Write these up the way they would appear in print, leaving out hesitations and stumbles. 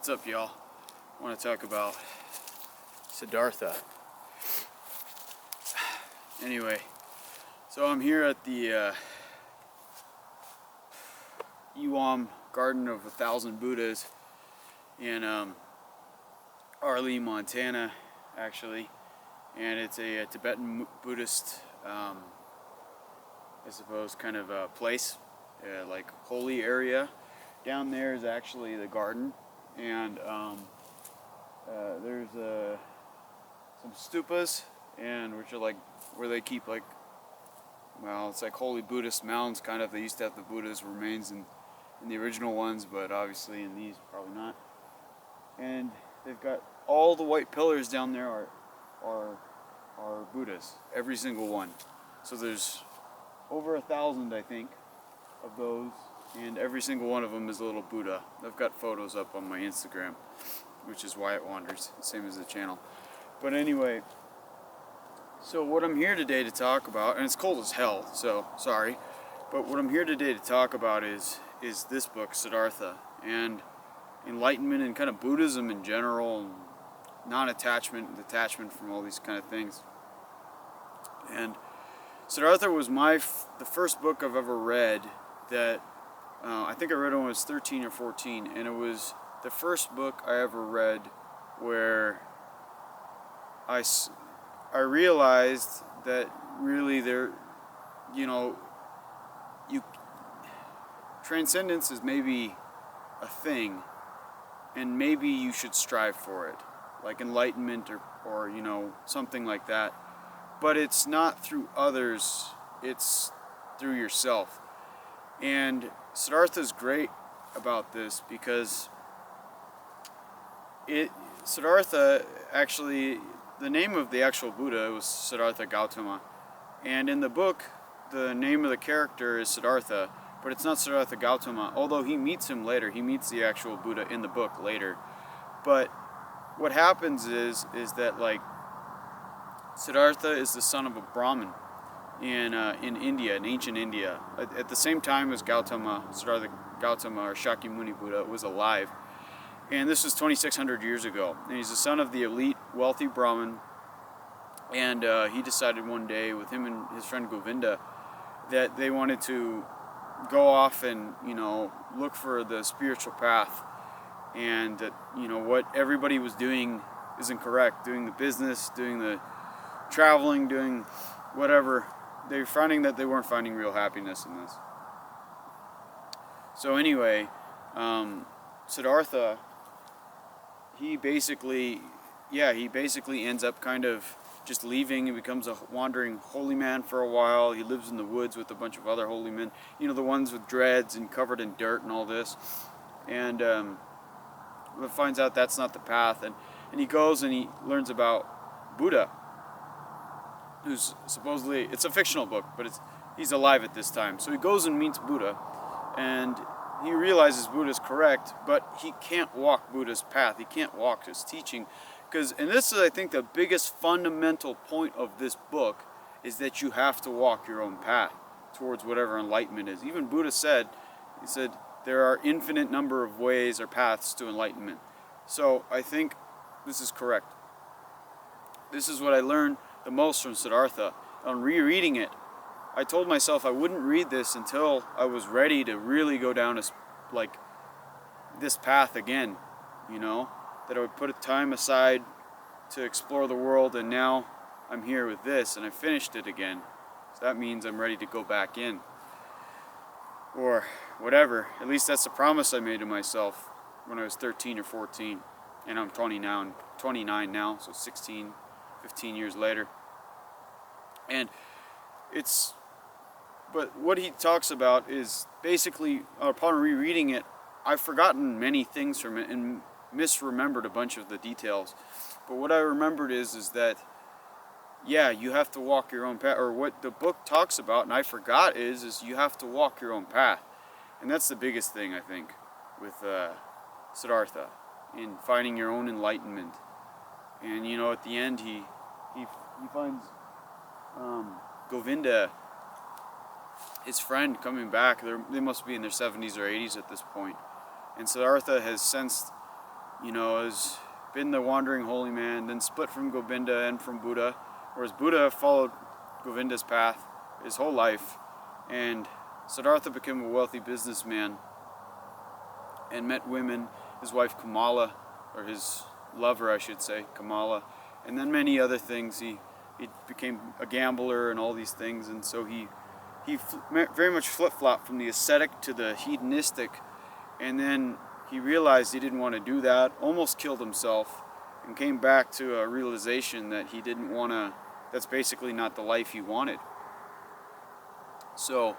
What's up, y'all? I want to talk about Siddartha. Anyway, so I'm here at the Garden of 1,000 Buddhas in Arley, Montana, actually, and it's a Tibetan Buddhist, I suppose, kind of a place, like holy area. Down there is actually the garden, and there's some stupas, and which are like where they keep like, well, it's like holy Buddhist mounds, kind of. They used to have the Buddha's remains in the original ones, but obviously in these probably not. And they've got all the white pillars down there are Buddhas, every single one. So there's over 1,000, I think, of those, and every single one of them is a little Buddha. I've got photos up on my Instagram, which is Wyatt Wanders, same as the channel. But anyway, so what I'm here today to talk about, and it's cold as hell, so sorry, but what I'm here today to talk about is this book, Siddartha, and enlightenment and kind of Buddhism in general, and non-attachment, detachment from all these kind of things. And Siddartha was the first book I've ever read that I think I read when I was 13 or 14, and it was the first book I ever read where I realized that really transcendence is maybe a thing, and maybe you should strive for it, like enlightenment or something like that. But it's not through others, it's through yourself. And Siddartha is great about this because Siddartha, actually, the name of the actual Buddha was Siddartha Gautama. And in the book, the name of the character is Siddartha, but it's not Siddartha Gautama, although he meets him later. He meets the actual Buddha in the book later. But what happens is that, like, Siddartha is the son of a Brahmin in India, in ancient India. At the same time as Gautama, Siddartha Gautama, or Shakyamuni Buddha, was alive. And this was 2,600 years ago. And he's the son of the elite, wealthy Brahmin. And he decided one day, with him and his friend Govinda, that they wanted to go off and, look for the spiritual path. And that, what everybody was doing isn't correct. Doing the business, doing the traveling, doing whatever. They were finding that they weren't finding real happiness in this. So anyway, Siddartha, he basically ends up kind of just leaving. He becomes a wandering holy man for a while. He lives in the woods with a bunch of other holy men, the ones with dreads and covered in dirt and all this. And finds out that's not the path. And he goes and he learns about Buddha, who's supposedly, it's a fictional book, but he's alive at this time. So he goes and meets Buddha, and he realizes Buddha's correct, but he can't walk Buddha's path. He can't walk his teaching. And this is, I think, the biggest fundamental point of this book, is that you have to walk your own path towards whatever enlightenment is. Even Buddha said, there are infinite number of ways or paths to enlightenment. So I think this is correct. This is what I learned the most from Siddartha. On rereading it, I told myself I wouldn't read this until I was ready to really go down this path again, that I would put a time aside to explore the world, and now I'm here with this, and I finished it again. So that means I'm ready to go back in. Or whatever. At least that's the promise I made to myself when I was 13 or 14. And I'm 29 now, so 15 years later. And but what he talks about is basically, upon rereading it, I've forgotten many things from it and misremembered a bunch of the details. But what I remembered is that, you have to walk your own path, or what the book talks about, and I forgot is you have to walk your own path. And that's the biggest thing, I think, with Siddartha, in finding your own enlightenment. And at the end he finds Govinda, his friend, coming back. They must be in their 70s or 80s at this point. And Siddartha has sensed has been the wandering holy man, then split from Govinda and from Buddha, whereas Buddha followed Govinda's path his whole life, and Siddartha became a wealthy businessman and met women, his wife Kamala, or his lover I should say, Kamala, and then many other things. He became a gambler and all these things, and so he very much flip-flopped from the ascetic to the hedonistic, and then he realized he didn't want to do that, almost killed himself, and came back to a realization that he didn't want to, that's basically not the life he wanted. So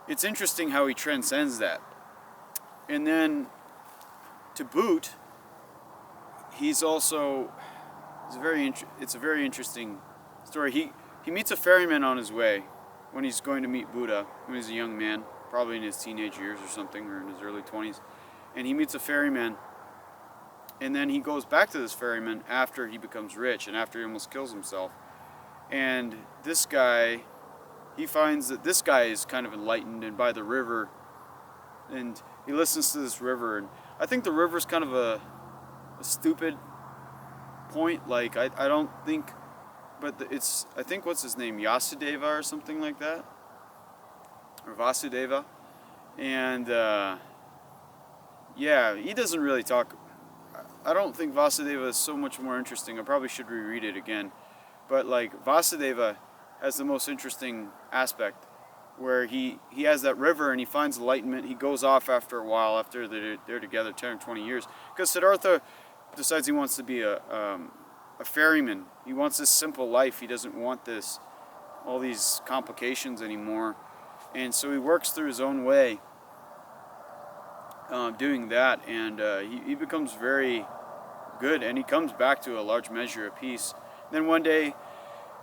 it's interesting how he transcends that. And then to boot, it's a very interesting story. He meets a ferryman on his way when he's going to meet Buddha, when he's a young man, probably in his teenage years or something, or in his early 20s. And he meets a ferryman, and then he goes back to this ferryman after he becomes rich and after he almost kills himself. And this guy, he finds that this guy is kind of enlightened and by the river, and he listens to this river. And I think the river's kind of a stupid point. Like, I don't think, but I think, what's his name, Yasudeva or something like that, or Vasudeva, and yeah, he doesn't really talk. I don't think Vasudeva is so much more interesting. I probably should reread it again, but like Vasudeva has the most interesting aspect, where he has that river and he finds enlightenment. He goes off after a while, after they're together 10 or 20 years, because Siddartha decides he wants to be a ferryman. He wants this simple life. He doesn't want all these complications anymore, and so he works through his own way, doing that, and he becomes very good, and he comes back to a large measure of peace. Then one day,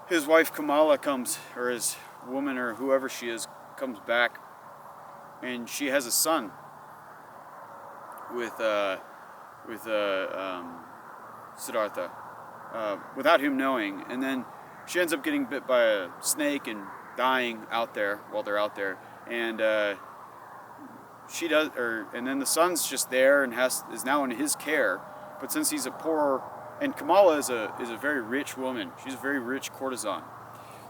his wife Kamala comes, or his woman, or whoever she is, comes back, and she has a son with Siddartha, without him knowing, and then she ends up getting bit by a snake and dying out there while they're out there, and and then the son's just there and is now in his care, but since he's a poor, and Kamala is a very rich woman, she's a very rich courtesan,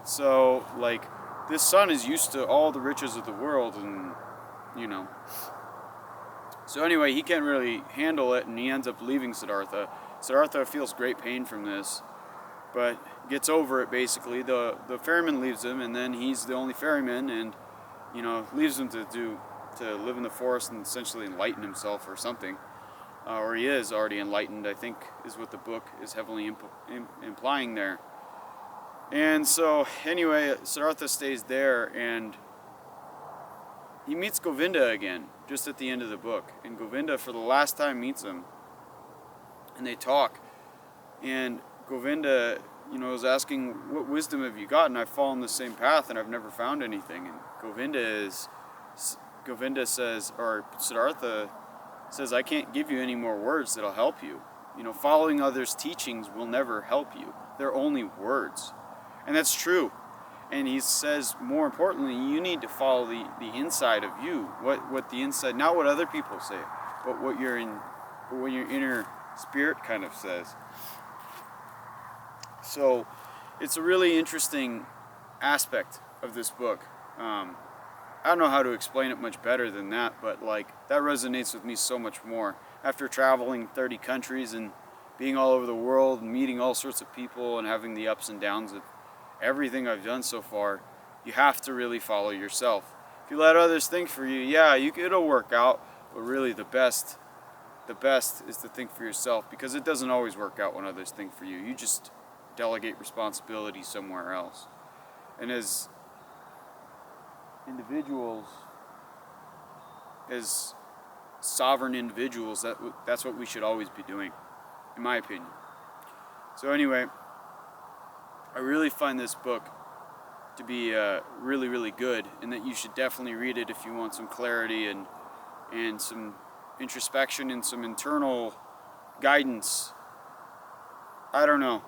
so like this son is used to all the riches of the world, and so anyway, he can't really handle it, and he ends up leaving Siddartha. Siddartha feels great pain from this, but gets over it basically. The ferryman leaves him, and then he's the only ferryman, and leaves him to live in the forest and essentially enlighten himself or something. Or he is already enlightened, I think, is what the book is heavily implying there. And so anyway, Siddartha stays there, and he meets Govinda again, just at the end of the book. And Govinda, for the last time, meets him, and they talk. And Govinda, is asking, what wisdom have you gotten? I've fallen the same path, and I've never found anything. And Govinda says, or Siddartha says, I can't give you any more words that'll help you. Following others' teachings will never help you. They're only words. And that's true. And he says, more importantly, you need to follow the inside of you. What the inside, not what other people say, but what your inner spirit kind of says. So it's a really interesting aspect of this book. I don't know how to explain it much better than that, but that resonates with me so much more. After traveling 30 countries and being all over the world and meeting all sorts of people and having the ups and downs of everything I've done so far, you have to really follow yourself. If you let others think for you, it'll work out, but really the best is to think for yourself, because it doesn't always work out when others think for you. You just delegate responsibility somewhere else. And as individuals, as sovereign individuals, that's what we should always be doing, in my opinion. So anyway, I really find this book to be really, really good, and that you should definitely read it if you want some clarity and some introspection and some internal guidance. I don't know.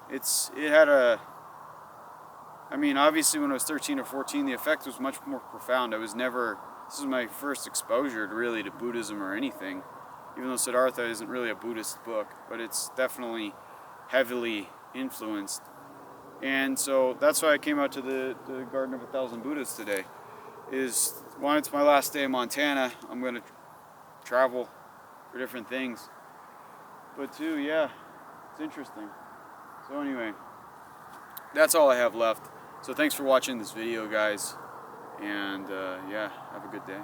Obviously when I was 13 or 14, the effect was much more profound. This is my first exposure to Buddhism or anything. even though Siddartha isn't really a Buddhist book, but it's definitely heavily influenced. And so that's why I came out to the Garden of a Thousand Buddhas today. Is one, it's my last day in Montana. I'm going to travel for different things. But two, yeah, it's interesting. So anyway, that's all I have left. So thanks for watching this video, guys. And yeah, have a good day.